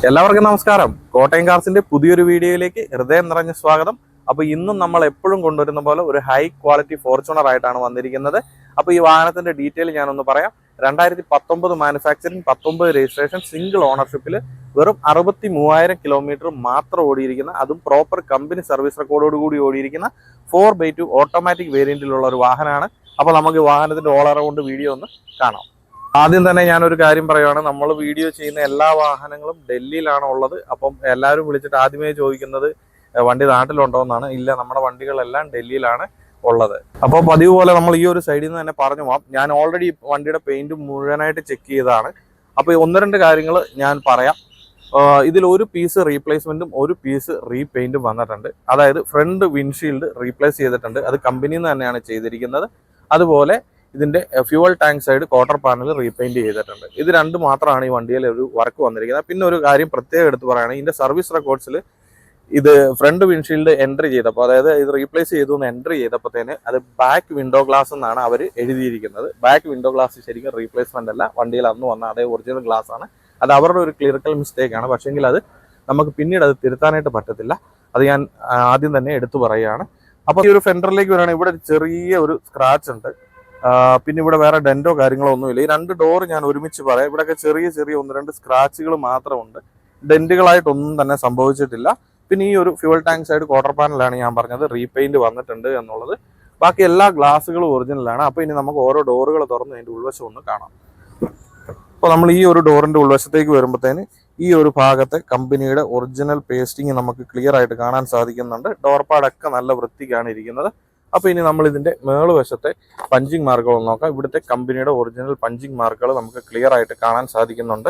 എല്ലാവർക്കും നമസ്കാരം. കോട്ടയം കാർസിന്റെ പുതിയൊരു വീഡിയോയിലേക്ക് ഹൃദയം നിറഞ്ഞ സ്വാഗതം. അപ്പോൾ ഇന്നും നമ്മൾ എപ്പോഴും കൊണ്ടുവരുന്ന പോലെ ഒരു ഹൈ ക്വാളിറ്റി ഫോർച്യൂണർ ആയിട്ടാണ് വന്നിരിക്കുന്നത്. അപ്പോൾ ഈ വാഹനത്തിന്റെ ഡീറ്റെയിൽ ഞാനൊന്ന് പറയാം. 2019 മാനുഫാക്ചറിംഗ്, 19 രജിസ്ട്രേഷൻ, സിംഗിൾ ഓണർഷിപ്പിൽ വെറും 63,000 കിലോമീറ്റർ മാത്രം ഓടിയിരിക്കുന്ന, അതും പ്രോപ്പർ കമ്പനി സർവീസ് റെക്കോർഡോട് കൂടി ഓടിയിരിക്കുന്ന 4x2 ഓട്ടോമാറ്റിക് വേരിയന്റിലുള്ള ഒരു വാഹനമാണ്. അപ്പോൾ നമുക്ക് വാഹനത്തിന്റെ ഓൾ അറൗണ്ട് വീഡിയോ ഒന്ന് കാണാം. ആദ്യം തന്നെ ഞാനൊരു കാര്യം പറയുവാണ്, നമ്മൾ വീഡിയോ ചെയ്യുന്ന എല്ലാ വാഹനങ്ങളും ഡൽഹിയിലാണ് ഉള്ളത്. അപ്പം എല്ലാവരും വിളിച്ചിട്ട് ആദ്യമേ ചോദിക്കുന്നത് വണ്ടി നാട്ടിലുണ്ടോ എന്നാണ്. ഇല്ല, നമ്മുടെ വണ്ടികളെല്ലാം ഡൽഹിയിലാണ് ഉള്ളത്. അപ്പോൾ പതിവ് പോലെ നമ്മൾ ഈ ഒരു സൈഡിൽ നിന്ന് തന്നെ പറഞ്ഞു പോകാം. ഞാൻ ഓൾറെഡി വണ്ടിയുടെ പെയിന്റ് മുഴുവനായിട്ട് ചെക്ക് ചെയ്തതാണ്. അപ്പോൾ ഒന്ന് രണ്ട് കാര്യങ്ങൾ ഞാൻ പറയാം. ഇതിൽ ഒരു പീസ് റീപ്ലേസ്മെന്റും ഒരു പീസ് റീപെയിന്റും വന്നിട്ടുണ്ട്. അതായത് ഫ്രണ്ട് വിൻഷീൽഡ് റീപ്ലേസ് ചെയ്തിട്ടുണ്ട്. അത് കമ്പനിയിൽ നിന്ന് തന്നെയാണ് ചെയ്തിരിക്കുന്നത്. അതുപോലെ ഇതിന്റെ fuel tank side quarter panel repaint ചെയ്തിട്ടുണ്ട്. ഇത് രണ്ട് മാത്രമാണ് ഈ വണ്ടിയിൽ ഒരു വർക്ക് വന്നിരിക്കുന്നത്. പിന്നെ ഒരു കാര്യം പ്രത്യേകം എടുത്ത് പറയുകയാണെങ്കിൽ, ഇതിന്റെ സർവീസ് റെക്കോർഡ്സിൽ ഇത് ഫ്രണ്ട് വിൻഷീൽഡ് എൻട്രി ചെയ്തപ്പോൾ, അതായത് ഇത് റീപ്ലേസ് ചെയ്തു എന്ന് എൻട്രി ചെയ്തപ്പോഴത്തേന് അത് ബാക്ക് വിൻഡോ ഗ്ലാസ് എന്നാണ് അവർ എഴുതിയിരിക്കുന്നത്. ബാക്ക് വിൻഡോ ഗ്ലാസ് ശരിക്കും റീപ്ലേസ്മെന്റ് അല്ല, വണ്ടിയിൽ അന്ന് വന്ന അതേ ഒറിജിനൽ ഗ്ലാസ് ആണ്. അത് അവരുടെ ഒരു ക്ലിയറിക്കൽ മിസ്റ്റേക്ക് ആണ്. പക്ഷേങ്കിൽ അത് നമുക്ക് പിന്നീട് അത് തിരുത്താനായിട്ട് പറ്റത്തില്ല. അത് ഞാൻ ആദ്യം തന്നെ എടുത്തു പറയുകയാണ്. അപ്പോൾ ഈ ഒരു ഫെൻഡറിലേക്ക് വരികയാണെങ്കിൽ ഇവിടെ ചെറിയ ഒരു സ്ക്രാച്ച് ഉണ്ട്. പിന്നെ ഇവിടെ വേറെ ഡെന്റോ കാര്യങ്ങളോ ഒന്നുമില്ല. ഈ രണ്ട് ഡോർ ഞാൻ ഒരുമിച്ച് പറയാം. ഇവിടെയൊക്കെ ചെറിയ ചെറിയ ഒന്ന് രണ്ട് സ്ക്രാച്ചുകൾ മാത്രമുണ്ട്. ഡെന്റുകളായിട്ടൊന്നും തന്നെ സംഭവിച്ചിട്ടില്ല. പിന്നെ ഈ ഒരു ഫ്യൂവൽ ടാങ്ക് സൈഡ് ക്വാർട്ടർ പാനലാണ് ഞാൻ പറഞ്ഞത് റീപെയിന്റ് വന്നിട്ടുണ്ട് എന്നുള്ളത്. ബാക്കി എല്ലാ ഗ്ലാസുകളും ഒറിജിനലാണ്. അപ്പോൾ ഇനി നമുക്ക് ഓരോ ഡോറുകൾ തുറന്ന് അതിൻ്റെ ഉൾവശം ഒന്ന് കാണാം. അപ്പോൾ നമ്മൾ ഈ ഒരു ഡോറിന്റെ ഉൾവശത്തേക്ക് വരുമ്പോഴത്തേന് ഈ ഒരു ഭാഗത്തെ കമ്പനിയുടെ ഒറിജിനൽ പേസ്റ്റിങ് നമുക്ക് ക്ലിയർ ആയിട്ട് കാണാൻ സാധിക്കുന്നുണ്ട്. ഡോർപാടൊക്കെ നല്ല വൃത്തിക്കാണ് ഇരിക്കുന്നത്. അപ്പോൾ ഇനി നമ്മൾ ഇതിന്റെ മേളുവശത്തെ പഞ്ചിങ് മാർക്കുകൾ നോക്കാം. ഇവിടുത്തെ കമ്പനിയുടെ ഒറിജിനൽ പഞ്ചിങ് മാർക്കുകൾ നമുക്ക് ക്ലിയർ ആയിട്ട് കാണാൻ സാധിക്കുന്നുണ്ട്.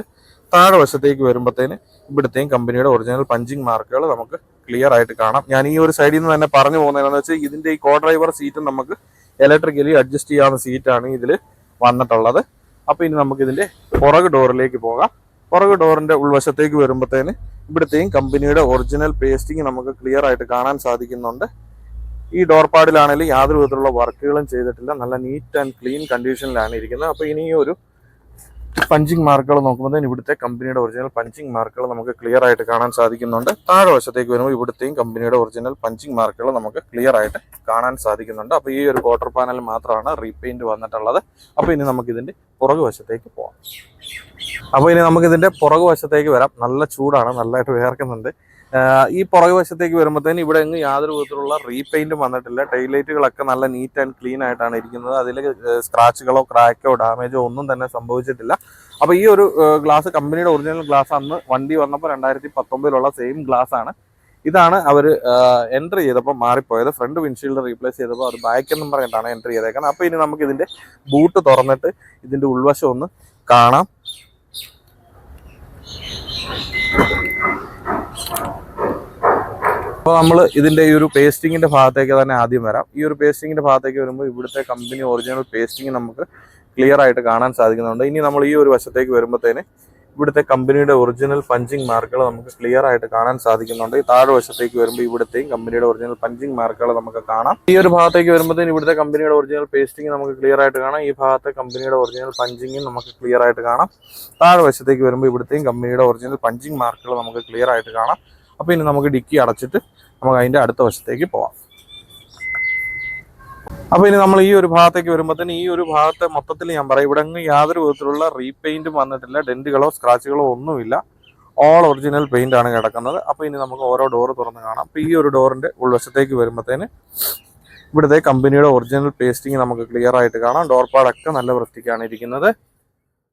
താഴെ വശത്തേക്ക് വരുമ്പോഴത്തേന് ഇവിടുത്തെയും കമ്പനിയുടെ ഒറിജിനൽ പഞ്ചിങ് മാർക്കുകൾ നമുക്ക് ക്ലിയർ ആയിട്ട് കാണാം. ഞാൻ ഈ ഒരു സൈഡിൽ നിന്ന് തന്നെ പറഞ്ഞു പോകുന്നതെന്ന് വെച്ചാൽ, ഇതിന്റെ ഈ കോ ഡ്രൈവർ സീറ്റും നമുക്ക് ഇലക്ട്രിക്കലി അഡ്ജസ്റ്റ് ചെയ്യാവുന്ന സീറ്റാണ് ഇതിൽ വന്നിട്ടുള്ളത്. അപ്പോൾ ഇനി നമുക്ക് ഇതിന്റെ പുറകു ഡോറിലേക്ക് പോകാം. പുറകു ഡോറിന്റെ ഉൾവശത്തേക്ക് വരുമ്പോഴത്തേന് ഇവിടുത്തെയും കമ്പനിയുടെ ഒറിജിനൽ പേസ്റ്റിങ് നമുക്ക് ക്ലിയർ ആയിട്ട് കാണാൻ സാധിക്കുന്നുണ്ട്. ഈ ഡോർപാഡിലാണെങ്കിലും യാതൊരു വിധത്തിലുള്ള വർക്കുകളും ചെയ്തിട്ടില്ല. നല്ല നീറ്റ് ആൻഡ് ക്ലീൻ കണ്ടീഷനിലാണ് ഇരിക്കുന്നത്. അപ്പോൾ ഇനി ഒരു പഞ്ചിങ് മാർക്കുകൾ നോക്കുമ്പോൾ ഇവിടുത്തെ കമ്പനിയുടെ ഒറിജിനൽ പഞ്ചിങ് മാർക്കുകൾ നമുക്ക് ക്ലിയർ ആയിട്ട് കാണാൻ സാധിക്കുന്നുണ്ട്. താഴെ വശത്തേക്ക് വരുമ്പോൾ ഇവിടുത്തെയും കമ്പനിയുടെ ഒറിജിനൽ പഞ്ചിങ് മാർക്കുകൾ നമുക്ക് ക്ലിയർ ആയിട്ട് കാണാൻ സാധിക്കുന്നുണ്ട്. അപ്പോൾ ഈ ഒരു ക്വാർട്ടർ പാനൽ മാത്രമാണ് റീപെയിന്റ് വന്നിട്ടുള്ളത്. അപ്പോൾ ഇനി നമുക്ക് ഇതിന്റെ പുറകു വശത്തേക്ക് പോകാം. അപ്പോൾ ഇനി നമുക്ക് ഇതിന്റെ പുറകു വശത്തേക്ക് വരാം. നല്ല ചൂടാണ്, നല്ലതായിട്ട് വേർക്കുന്നുണ്ട്. ഈ പുറകു വശത്തേക്ക് വരുമ്പോഴത്തേന് ഇവിടെ എങ്ങും യാതൊരു വിധത്തിലുള്ള റീപെയിന്റും വന്നിട്ടില്ല. ടൈലൈറ്റുകളൊക്കെ നല്ല നീറ്റ് ആൻഡ് ക്ലീൻ ആയിട്ടാണ് ഇരിക്കുന്നത്. അതിൽ സ്ക്രാച്ചുകളോ ക്രാക്കോ ഡാമേജോ ഒന്നും തന്നെ സംഭവിച്ചിട്ടില്ല. അപ്പോൾ ഈ ഒരു ഗ്ലാസ് കമ്പനിയുടെ ഒറിജിനൽ ഗ്ലാസ് അന്ന് വണ്ടി വന്നപ്പോൾ 2019 സെയിം ഗ്ലാസ് ആണ്. ഇതാണ് അവർ എൻട്രി ചെയ്തപ്പോൾ മാറിപ്പോയത്. ഫ്രണ്ട് വിൻഷീൽഡ് റീപ്ലേസ് ചെയ്തപ്പോൾ അത് ബാക്ക് എന്നും പറഞ്ഞിട്ടാണ് എൻട്രി ചെയ്തേക്കുന്നത്. അപ്പോൾ ഇനി നമുക്ക് ഇതിന്റെ ബൂട്ട് തുറന്നിട്ട് ഇതിന്റെ ഉൾവശം ഒന്ന് കാണാം. അപ്പോൾ നമ്മൾ ഇതിന്റെ ഈ ഒരു പേസ്റ്റിങ്ങിന്റെ ഭാഗത്തേക്ക് തന്നെ ആദ്യം വരാം. ഈ ഒരു പേസ്റ്റിങ്ങിന്റെ ഭാഗത്തേക്ക് വരുമ്പോൾ ഇവിടുത്തെ കമ്പനി ഒറിജിനൽ പേസ്റ്റിങ് നമുക്ക് ക്ലിയർ ആയിട്ട് കാണാൻ സാധിക്കുന്നുണ്ട്. ഇനി നമ്മൾ ഈ ഒരു വശത്തേക്ക് വരുമ്പോഴത്തേന് ഇവിടുത്തെ കമ്പനിയുടെ ഒറിജിനൽ പഞ്ചിങ് മാർക്കുകൾ നമുക്ക് ക്ലിയർ ആയിട്ട് കാണാൻ സാധിക്കുന്നുണ്ട്. ഈ താഴെ വശത്തേക്ക് വരുമ്പോൾ ഇവിടുത്തെയും കമ്പനിയുടെ ഒറിജിനൽ പഞ്ചിങ് മാർക്കുകൾ നമുക്ക് കാണാം. ഈ ഒരു ഭാഗത്തേക്ക് വരുമ്പോഴത്തേന് ഇവിടുത്തെ കമ്പനിയുടെ ഒറിജിനൽ പേസ്റ്റിങ് നമുക്ക് ക്ലിയർ ആയിട്ട് കാണാം. ഈ ഭാഗത്തെ കമ്പനിയുടെ ഒറിജിനൽ പഞ്ചിങ്ങും നമുക്ക് ക്ലിയർ ആയിട്ട് കാണാം. താഴെ വശത്തേക്ക് വരുമ്പോൾ ഇവിടുത്തെയും കമ്പനിയുടെ ഒറിജിനൽ പഞ്ചിങ് മാർക്കുകൾ നമുക്ക് ക്ലിയർ ആയിട്ട് കാണാം. അപ്പോൾ ഇനി നമുക്ക് ഡിക്കി അടച്ചിട്ട് നമുക്ക് അതിന്റെ അടുത്ത വശത്തേക്ക് പോവാം. അപ്പോൾ ഇനി നമ്മൾ ഈ ഒരു ഭാഗത്തേക്ക് വരുമ്പോഴത്തേന് ഈ ഒരു ഭാഗത്തെ മൊത്തത്തിൽ ഞാൻ പറയാം, ഇവിടെ യാതൊരു വിധത്തിലുള്ള റീപെയിന്റും വന്നിട്ടില്ല. ഡെന്റുകളോ സ്ക്രാച്ചുകളോ ഒന്നുമില്ല. ഓൾ ഒറിജിനൽ പെയിന്റ് ആണ് കിടക്കുന്നത്. അപ്പോൾ ഇനി നമുക്ക് ഓരോ ഡോറ് തുറന്ന് കാണാം. അപ്പോൾ ഈ ഒരു ഡോറിന്റെ ഉൾവശത്തേക്ക് വരുമ്പോഴത്തേന് ഇവിടുത്തെ കമ്പനിയുടെ ഒറിജിനൽ പേസ്റ്റിങ് നമുക്ക് ക്ലിയർ ആയിട്ട് കാണാം. ഡോർപാടൊക്കെ നല്ല വൃത്തിക്കാണ് ഇരിക്കുന്നത്.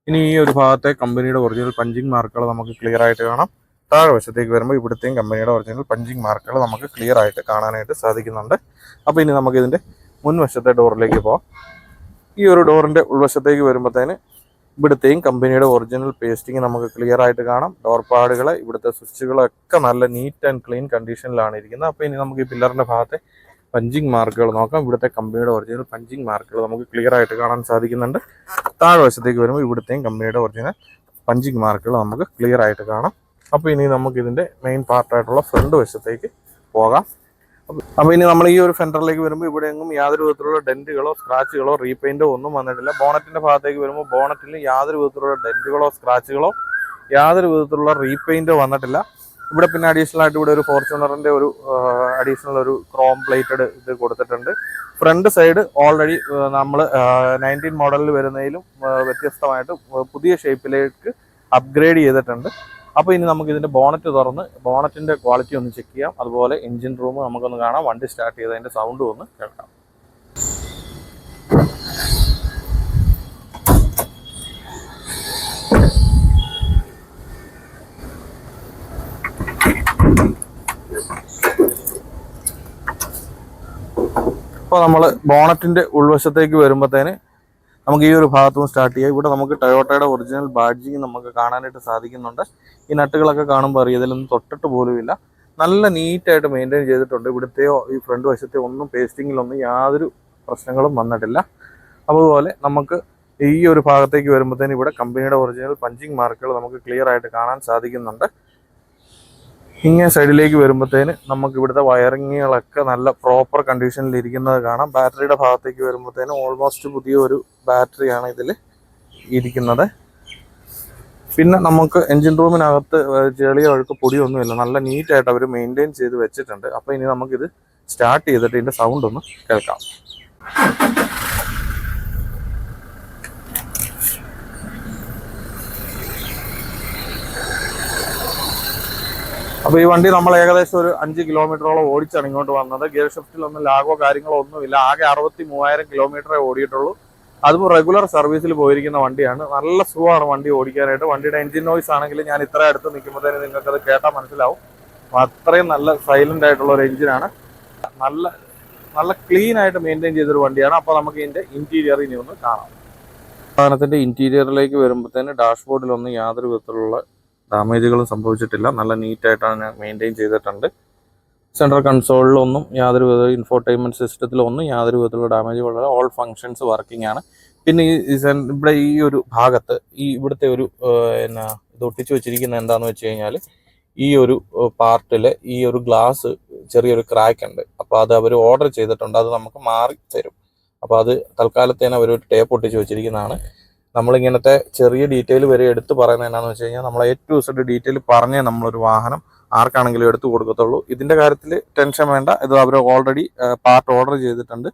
ഇനി ഈ ഒരു ഭാഗത്തെ കമ്പനിയുടെ ഒറിജിനൽ പഞ്ചിങ് മാർക്കുകൾ നമുക്ക് ക്ലിയർ ആയിട്ട് കാണാം. താഴെ വശത്തേക്ക് വരുമ്പോൾ ഇവിടുത്തെയും കമ്പനിയുടെ ഒറിജിനൽ പഞ്ചിങ് മാർക്കുകൾ നമുക്ക് ക്ലിയർ ആയിട്ട് കാണാനായിട്ട് സാധിക്കുന്നുണ്ട്. അപ്പോൾ ഇനി നമുക്ക് ഇതിന്റെ മുൻവശത്തെ ഡോറിലേക്ക് പോകാം. ഈ ഒരു ഡോറിന്റെ ഉൾവശത്തേക്ക് വരുമ്പോഴത്തേന് ഇവിടുത്തെയും കമ്പനിയുടെ ഒറിജിനൽ പേസ്റ്റിങ് നമുക്ക് ക്ലിയർ ആയിട്ട് കാണാം. ഡോർപാടുകൾ, ഇവിടുത്തെ സ്വിച്ചുകളൊക്കെ നല്ല നീറ്റ് ആൻഡ് ക്ലീൻ കണ്ടീഷനിലാണ് ഇരിക്കുന്നത്. അപ്പോൾ ഇനി നമുക്ക് ഈ പില്ലറിന്റെ ഭാഗത്തെ പഞ്ചിങ് മാർക്കുകൾ നോക്കാം. ഇവിടുത്തെ കമ്പനിയുടെ ഒറിജിനൽ പഞ്ചിങ് മാർക്കുകൾ നമുക്ക് ക്ലിയർ ആയിട്ട് കാണാൻ സാധിക്കുന്നുണ്ട്. താഴെ വശത്തേക്ക് വരുമ്പോൾ ഇവിടുത്തെയും കമ്പനിയുടെ ഒറിജിനൽ പഞ്ചിങ് മാർക്കുകൾ നമുക്ക് ക്ലിയർ ആയിട്ട് കാണാം. അപ്പോൾ ഇനി നമുക്ക് ഇതിന്റെ മെയിൻ പാർട്ടായിട്ടുള്ള ഫ്രണ്ട് വശത്തേക്ക് പോകാം. അപ്പോൾ ഇനി നമ്മൾ ഈ ഒരു ഫെൻഡറിലേക്ക് വരുമ്പോൾ ഇവിടെ എങ്ങും യാതൊരു വിധത്തിലുള്ള ഡെന്റുകളോ സ്ക്രാച്ചുകളോ റീപെയിന്റോ ഒന്നും വന്നിട്ടില്ല. ബോണറ്റിന്റെ ഭാഗത്തേക്ക് വരുമ്പോൾ ബോണറ്റിൽ യാതൊരു വിധത്തിലുള്ള ഡെന്റുകളോ സ്ക്രാച്ചുകളോ യാതൊരു വിധത്തിലുള്ള റീപെയിൻറ്റോ വന്നിട്ടില്ല. ഇവിടെ പിന്നെ അഡീഷണൽ ആയിട്ട് ഇവിടെ ഒരു ഫോർച്യൂണറിൻ്റെ ഒരു അഡീഷണൽ ഒരു ക്രോം പ്ലേറ്റഡ് ഇത് കൊടുത്തിട്ടുണ്ട്. ഫ്രണ്ട് സൈഡ് ഓൾറെഡി നമ്മൾ 19 മോഡലിൽ വരുന്നതിലും വ്യത്യസ്തമായിട്ട് പുതിയ ഷേപ്പിലേക്ക് അപ്ഗ്രേഡ് ചെയ്തിട്ടുണ്ട്. അപ്പോൾ ഇനി നമുക്ക് ഇതിൻ്റെ ബോണറ്റ് തുറന്ന് ബോണറ്റിൻ്റെ ക്വാളിറ്റി ഒന്ന് ചെക്ക് ചെയ്യാം. അതുപോലെ എഞ്ചിൻ റൂം നമുക്കൊന്ന് കാണാം, വണ്ടി സ്റ്റാർട്ട് ചെയ്തതിൻ്റെ സൗണ്ടും ഒന്ന് കേൾക്കാം. അപ്പോൾ നമ്മൾ ബോണറ്റിൻ്റെ ഉൾവശത്തേക്ക് വരുമ്പോഴത്തേന് നമുക്ക് ഈ ഒരു ഭാഗത്തും സ്റ്റാർട്ട് ചെയ്യാം. ഇവിടെ നമുക്ക് ടൊയോട്ടയുടെ ഒറിജിനൽ ബാഡ്ജിങ് നമുക്ക് കാണാനായിട്ട് സാധിക്കുന്നുണ്ട്. ഈ നട്ടുകളൊക്കെ കാണുമ്പോൾ അറിയാം, ഇതിലൊന്നും തൊട്ടിട്ട് പോലുമില്ല. നല്ല നീറ്റായിട്ട് മെയിൻറ്റെയിൻ ചെയ്തിട്ടുണ്ട്. ഇവിടുത്തെയോ ഈ ഫ്രണ്ട് വശത്തെയോ ഒന്നും പേസ്റ്റിങ്ങിലൊന്നും യാതൊരു പ്രശ്നങ്ങളും വന്നിട്ടില്ല. അതുപോലെ നമുക്ക് ഈ ഒരു ഭാഗത്തേക്ക് വരുമ്പോഴത്തേന് ഇവിടെ കമ്പനിയുടെ ഒറിജിനൽ പഞ്ചിങ് മാർക്കുകൾ നമുക്ക് ക്ലിയർ ആയിട്ട് കാണാൻ സാധിക്കുന്നുണ്ട്. ഇങ്ങനെ സൈഡിലേക്ക് വരുമ്പോഴത്തേന് നമുക്ക് ഇവിടുത്തെ വയറിങ്ങുകളൊക്കെ നല്ല പ്രോപ്പർ കണ്ടീഷനിൽ ഇരിക്കുന്നത് കാണാം. ബാറ്ററിയുടെ ഭാഗത്തേക്ക് വരുമ്പോഴത്തേന് ഓൾമോസ്റ്റ് പുതിയൊരു ബാറ്ററിയാണ് ഇതിൽ ഇരിക്കുന്നത്. പിന്നെ നമുക്ക് എൻജിൻ റൂമിനകത്ത് ചെളിയോ അഴുക്ക് പൊടിയൊന്നുമില്ല, നല്ല നീറ്റായിട്ട് അവർ മെയിൻറ്റെയിൻ ചെയ്ത് വെച്ചിട്ടുണ്ട്. അപ്പോൾ ഇനി നമുക്കിത് സ്റ്റാർട്ട് ചെയ്തിട്ട് ഇതിൻ്റെ സൗണ്ട് ഒന്ന് കേൾക്കാം. അപ്പോൾ ഈ വണ്ടി നമ്മൾ ഏകദേശം ഒരു 5 കിലോമീറ്ററോളം ഓടിച്ചാണ് ഇങ്ങോട്ട് വന്നത്. ഗിയർ ഷിഫ്റ്റിലൊന്നും ലാഗോ കാര്യങ്ങളോ ഒന്നുമില്ല. ആകെ 63,000 കിലോമീറ്ററേ ഓടിയിട്ടുള്ളൂ. അതും റെഗുലർ സർവീസിൽ പോയിരിക്കുന്ന വണ്ടിയാണ്. നല്ല സുഖമാണ് വണ്ടി ഓടിക്കാനായിട്ട്. വണ്ടിയുടെ എഞ്ചിൻ നോയ്സ് ആണെങ്കിൽ ഞാൻ ഇത്ര അടുത്ത് നിൽക്കുമ്പോഴത്തേന് നിങ്ങൾക്കത് കേട്ടാൽ മനസ്സിലാവും. അത്രയും നല്ല സൈലന്റ് ആയിട്ടുള്ള ഒരു എഞ്ചിനാണ്. നല്ല നല്ല ക്ലീൻ ആയിട്ട് മെയിൻറ്റെയിൻ ചെയ്തൊരു വണ്ടിയാണ്. അപ്പോൾ നമുക്ക് ഇതിൻ്റെ ഇന്റീരിയർ ഇനി ഒന്ന് കാണാം. വാഹനത്തിൻ്റെ ഇന്റീരിയറിലേക്ക് വരുമ്പോഴത്തേന് ഡാഷ്ബോർഡിലൊന്നും യാതൊരു വിധത്തിലുള്ള ഡാമേജുകളും സംഭവിച്ചിട്ടില്ല. നല്ല നീറ്റായിട്ടാണ് മെയിൻറ്റെയിൻ ചെയ്തിട്ടുണ്ട്. സെൻട്രൽ കൺസോളിലൊന്നും യാതൊരു വിധ ഇൻഫോർടൈൻമെൻറ്റ് സിസ്റ്റത്തിലൊന്നും യാതൊരു വിധത്തിലുള്ള ഡാമേജുകളില്ല. ഓൾ ഫങ്ഷൻസ് വർക്കിംഗ് ആണ്. പിന്നെ ഇവിടെ ഈ ഒരു ഭാഗത്ത് ഇവിടുത്തെ ഒരു ഇത് ഒട്ടിച്ചു വെച്ചിരിക്കുന്നത് എന്താണെന്ന് വെച്ച് കഴിഞ്ഞാൽ ഈ ഒരു പാർട്ടിൽ ഈ ഒരു ഗ്ലാസ് ചെറിയൊരു ക്രാക്ക് ഉണ്ട്. അപ്പോൾ അത് അവർ ഓർഡർ ചെയ്തിട്ടുണ്ട്, അത് നമുക്ക് മാറി തരും. അപ്പോൾ അത് തൽക്കാലത്തേന് അവർ ഒരു ടേപ്പ് ഒട്ടിച്ച് വെച്ചിരിക്കുന്നതാണ്. നമ്മളിങ്ങനത്തെ ചെറിയ ഡീറ്റെയിൽ വരെ എടുത്ത് പറയുന്നത് എന്താണെന്ന് വെച്ച് കഴിഞ്ഞാൽ നമ്മൾ A to Z ഡീറ്റെയിൽ പറഞ്ഞേ നമ്മളൊരു വാഹനം ആർക്കാണെങ്കിലും എടുത്തു കൊടുക്കത്തുള്ളൂ. ഇതിൻ്റെ കാര്യത്തിൽ ടെൻഷൻ വേണ്ട. ഇത് അവർ ഓൾറെഡി പാർട്ട് ഓർഡർ ചെയ്തിട്ടുണ്ട്.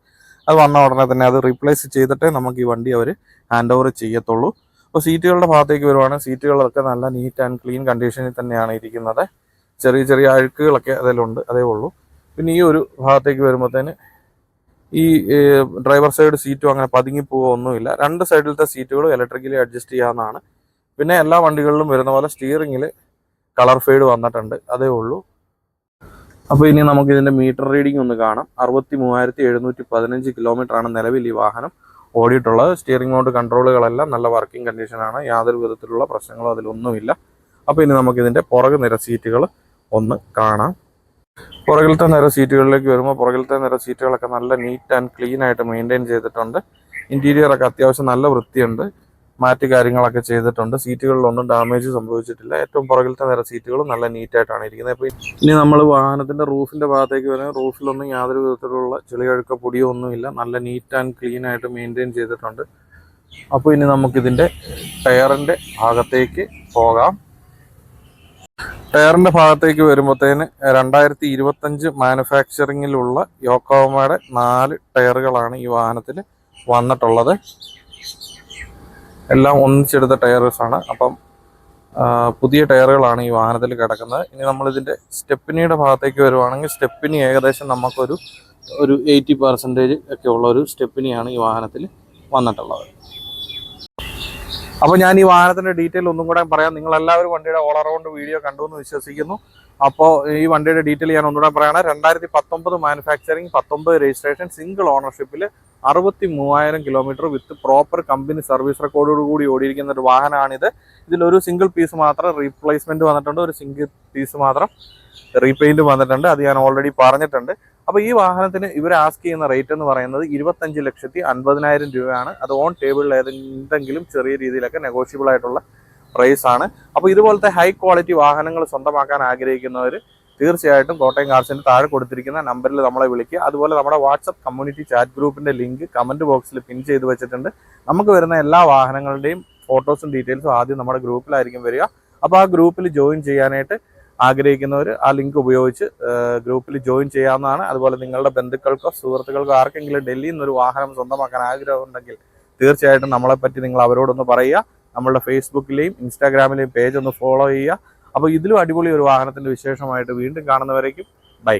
അത് വന്ന ഉടനെ തന്നെ അത് റീപ്ലേസ് ചെയ്തിട്ടേ നമുക്ക് ഈ വണ്ടി അവർ ഹാൻഡ് ഓവർ ചെയ്യത്തുള്ളൂ. അപ്പോൾ സീറ്റുകളുടെ ഭാഗത്തേക്ക് വരുവാണെങ്കിൽ സീറ്റുകളൊക്കെ നല്ല നീറ്റ് ആൻഡ് ക്ലീൻ കണ്ടീഷനിൽ തന്നെയാണ് ഇരിക്കുന്നത്. ചെറിയ ചെറിയ അഴുക്കുകളൊക്കെ അതിലുണ്ട്, അതേ ഉള്ളൂ. പിന്നെ ഈ ഒരു ഭാഗത്തേക്ക് വരുമ്പോഴത്തേന് ഈ ഡ്രൈവർ സൈഡ് സീറ്റും അങ്ങനെ പതുങ്ങി പോവുകയൊന്നുമില്ല. രണ്ട് സൈഡിലത്തെ സീറ്റുകളും ഇലക്ട്രിക്കലി അഡ്ജസ്റ്റ് ചെയ്യാവുന്നതാണ്. പിന്നെ എല്ലാ വണ്ടികളിലും വരുന്ന പോലെ സ്റ്റിയറിങ്ങിൽ കളർ ഫെയ്ഡ് വന്നിട്ടുണ്ട്, അതേ ഉള്ളൂ. അപ്പോൾ ഇനി നമുക്ക് ഇതിൻ്റെ മീറ്റർ റീഡിംഗ് ഒന്ന് കാണാം. 63,715 കിലോമീറ്ററാണ് നിലവിൽ ഈ വാഹനം ഓടിയിട്ടുള്ളത്. സ്റ്റിയറിംഗ് മൗണ്ട് കൺട്രോളുകളെല്ലാം നല്ല വർക്കിംഗ് കണ്ടീഷനാണ്. യാതൊരു വിധത്തിലുള്ള പ്രശ്നങ്ങളും അതിലൊന്നുമില്ല. അപ്പോൾ ഇനി നമുക്കിതിൻ്റെ പുറകു നിര സീറ്റുകൾ ഒന്ന് കാണാം. പുറകിലത്തെ നിര സീറ്റുകളിലേക്ക് വരുമ്പോൾ പുറകിലത്തെ നിര സീറ്റുകളൊക്കെ നല്ല നീറ്റ് ആൻഡ് ക്ലീൻ ആയിട്ട് മെയിൻറ്റെയിൻ ചെയ്തിട്ടുണ്ട്. ഇൻറ്റീരിയറൊക്കെ അത്യാവശ്യം നല്ല വൃത്തിയുണ്ട്, മാറ്റ് കാര്യങ്ങളൊക്കെ ചെയ്തിട്ടുണ്ട്. സീറ്റുകളിലൊന്നും ഡാമേജ് സംഭവിച്ചിട്ടില്ല. ഏറ്റവും പുറകിലത്തെ നിര സീറ്റുകളും നല്ല നീറ്റായിട്ടാണ് ഇരിക്കുന്നത്. അപ്പോൾ ഇനി നമ്മൾ വാഹനത്തിൻ്റെ റൂഫിൻ്റെ ഭാഗത്തേക്ക് വരുമ്പോൾ റൂഫിലൊന്നും യാതൊരു വിധത്തിലുള്ള ചെളിയഴുക്ക പൊടിയോ ഒന്നുമില്ല, നല്ല നീറ്റ് ആൻഡ് ക്ലീൻ ആയിട്ട് മെയിൻറ്റെയിൻ ചെയ്തിട്ടുണ്ട്. അപ്പോൾ ഇനി നമുക്കിതിൻ്റെ ടയറിൻ്റെ ഭാഗത്തേക്ക് പോകാം. ടയറിൻ്റെ ഭാഗത്തേക്ക് വരുമ്പോഴത്തേന് 2025 മാനുഫാക്ചറിങ്ങിലുള്ള യോക്കോഹോമയുടെ 4 ടയറുകളാണ് ഈ വാഹനത്തിൽ വന്നിട്ടുള്ളത്. എല്ലാം ഒന്നിച്ചെടുത്ത ടയർസാണ്. അപ്പം പുതിയ ടയറുകളാണ് ഈ വാഹനത്തിൽ കിടക്കുന്നത്. ഇനി നമ്മളിതിൻ്റെ സ്റ്റെപ്പിനിയുടെ ഭാഗത്തേക്ക് വരുവാണെങ്കിൽ സ്റ്റെപ്പിനി ഏകദേശം നമുക്കൊരു 80% ഒക്കെ ഉള്ള ഒരു സ്റ്റെപ്പിനിയാണ് ഈ വാഹനത്തിൽ വന്നിട്ടുള്ളത്. അപ്പോൾ ഞാൻ ഈ വാഹനത്തിൻ്റെ ഡീറ്റെയിൽ ഒന്നും കൂടെ പറയാം. നിങ്ങളെല്ലാവരും വണ്ടിയുടെ ഓൾ അറൗണ്ട് വീഡിയോ കണ്ടു എന്ന് വിശ്വസിക്കുന്നു. അപ്പോൾ ഈ വണ്ടിയുടെ ഡീറ്റെയിൽ ഞാൻ ഒന്നുകൂടെ പറയുകയാണ്. 2019 മാനുഫാക്ചറിങ്, 19 രജിസ്ട്രേഷൻ, സിംഗിൾ ഓണർഷിപ്പിൽ 63,000 kilometre with proper company service റെക്കോർഡോടുകൂടി ഓടിയിരിക്കുന്ന ഒരു വാഹനമാണിത്. ഇതിലൊരു സിംഗിൾ പീസ് മാത്രം റീപ്ലേസ്മെൻറ്റ് വന്നിട്ടുണ്ട്, ഒരു സിംഗിൾ പീസ് മാത്രം റീപെയിൻറ്റ് വന്നിട്ടുണ്ട്. അത് ഞാൻ ഓൾറെഡി പറഞ്ഞിട്ടുണ്ട്. അപ്പോൾ ഈ വാഹനത്തിന് ഇവർ ആസ്ക് ചെയ്യുന്ന റേറ്റ് എന്ന് പറയുന്നത് 25,50,000 രൂപയാണ്. അത് ഓൺ ടേബിളിൽ എന്തെങ്കിലും ചെറിയ രീതിയിലൊക്കെ നെഗോഷ്യബിൾ ആയിട്ടുള്ള പ്രൈസ് ആണ്. അപ്പോൾ ഇതുപോലത്തെ ഹൈ ക്വാളിറ്റി വാഹനങ്ങൾ സ്വന്തമാക്കാൻ ആഗ്രഹിക്കുന്നവർ തീർച്ചയായിട്ടും കോട്ടയം കാർസിൻ്റെ താഴെ കൊടുത്തിരിക്കുന്ന നമ്പറിൽ നമ്മളെ വിളിക്കുക. അതുപോലെ നമ്മുടെ വാട്സപ്പ് കമ്മ്യൂണിറ്റി ചാറ്റ് ഗ്രൂപ്പിൻ്റെ ലിങ്ക് കമൻറ്റ് ബോക്സിൽ പിൻ ചെയ്ത് വെച്ചിട്ടുണ്ട്. നമുക്ക് വരുന്ന എല്ലാ വാഹനങ്ങളുടെയും ഫോട്ടോസും ഡീറ്റെയിൽസും ആദ്യം നമ്മുടെ ഗ്രൂപ്പിലായിരിക്കും വരിക. അപ്പോൾ ആ ഗ്രൂപ്പിൽ ജോയിൻ ചെയ്യാനായിട്ട് ആഗ്രഹിക്കുന്നവർ ആ ലിങ്ക് ഉപയോഗിച്ച് ഗ്രൂപ്പിൽ ജോയിൻ ചെയ്യാവുന്നതാണ്. അതുപോലെ നിങ്ങളുടെ ബന്ധുക്കൾക്കോ സുഹൃത്തുക്കൾക്കോ ആർക്കെങ്കിലും ഡൽഹിയിൽ നിന്നൊരു വാഹനം സ്വന്തമാക്കാൻ ആഗ്രഹമുണ്ടെങ്കിൽ തീർച്ചയായിട്ടും നമ്മളെപ്പറ്റി നിങ്ങൾ അവരോടൊന്ന് പറയുക. നമ്മളുടെ ഫേസ്ബുക്കിലെയും ഇൻസ്റ്റാഗ്രാമിലെയും പേജ് ഒന്ന് ഫോളോ ചെയ്യുക. അപ്പോൾ ഇതിലും അടിപൊളി ഒരു വാഹനത്തിൻ്റെ വിശേഷമായിട്ട് വീണ്ടും കാണുന്നവരേക്കും ബൈ.